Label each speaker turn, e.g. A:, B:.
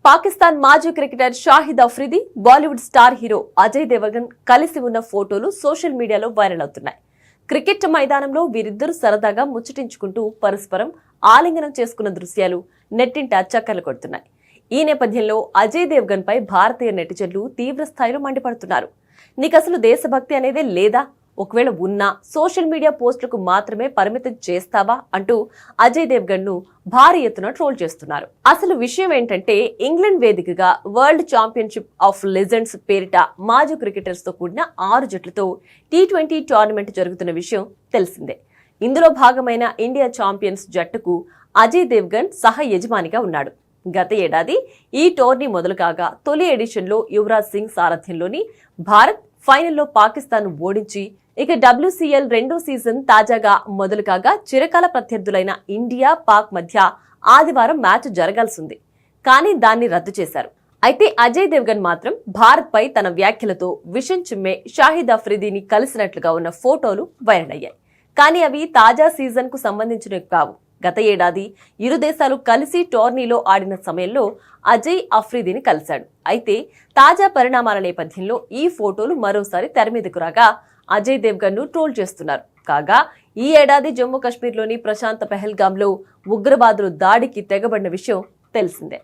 A: పాకిస్తాన్ మాజీ cricketer Shahid Afridi, Bollywood star hero Ajay Devgan కలిసి ఉన్న ఫోటోలు సోషల్ మీడియాలో వైరల్ అవుతున్నాయి. క్రికెట్ మైదానంలో వీరిద్దరూ సరదాగా ముచ్చటించుకుంటూ పరస్పరం ఆలింగనం చేసుకున్న దృశ్యాలు నెట్టింట చక్కర్లు కొడుతున్నాయి. ఈ నేపథ్యంలో అజయ్ దేవగన్ పై భారతీయ నెటిజన్లు తీవ్ర స్థాయిలో మండిపడుతున్నారు. నీకసలు దేశభక్తి అనేదే లేదా? ఒకవేళ ఉన్నా సోషల్ మీడియా పోస్టులకు మాత్రమే పరిమితం చేస్తావా అంటూ అజయ్ దేవగన్ ను భారీ ఎత్తున ట్రోల్ చేస్తున్నారు. అసలు విషయం ఏంటంటే, ఇంగ్లాండ్ వేదికగా వరల్డ్ ఛాంపియన్షిప్ ఆఫ్ లెజెండ్స్ పేరిట మాజీ క్రికెటర్స్ తో కూడిన 6 జట్లతో T20 టోర్నమెంట్ జరుగుతున్న విషయం తెలిసిందే. ఇందులో భాగమైన ఇండియా ఛాంపియన్స్ జట్టుకు అజయ్ దేవగన్ సహ యజమానిగా ఉన్నాడు. గత ఏడాది ఈ టోర్నీ మొదలు కాగా తొలి ఎడిషన్ లో యువరాజ్ సింగ్ సారథ్యంలోని భారత్ ఫైనల్లో పాకిస్తాన్ ఓడించి, ఇక WCL 2వ సీజన్ తాజాగా మొదలు కాగా చిరకాల ప్రత్యర్థులైన ఇండియా, పాక్ మధ్య ఆదివారం మ్యాచ్ జరగాల్సింది. కానీ దాన్ని రద్దు చేశారు. అయితే అజయ్ దేవగన్ మాత్రం భారత్ పై తన వ్యాఖ్యలతో విషం చిమ్మే షాహిద్ అఫ్రిదీని కలిసినట్లుగా ఉన్న ఫోటోలు వైరల్ అయ్యాయి. కానీ అవి తాజా సీజన్ కు సంబంధించినవి కావు. గత ఏడాది ఇరు దేశాలు కలిసి టోర్నీలో ఆడిన సమయంలో అజయ్ అఫ్రిదీని కలిశాడు. అయితే తాజా పరిణామాల నేపథ్యంలో ఈ ఫోటోలు మరోసారి తెర మీదకు రాగా అజయ్ దేవగన్ ను ట్రోల్ చేస్తున్నారు. కాగా ఈ ఏడాది జమ్మూ కాశ్మీర్లోని ప్రశాంత పెహల్గాంలో ఉగ్రవాదులు దాడికి తెగబడిన విషయం తెలిసిందే.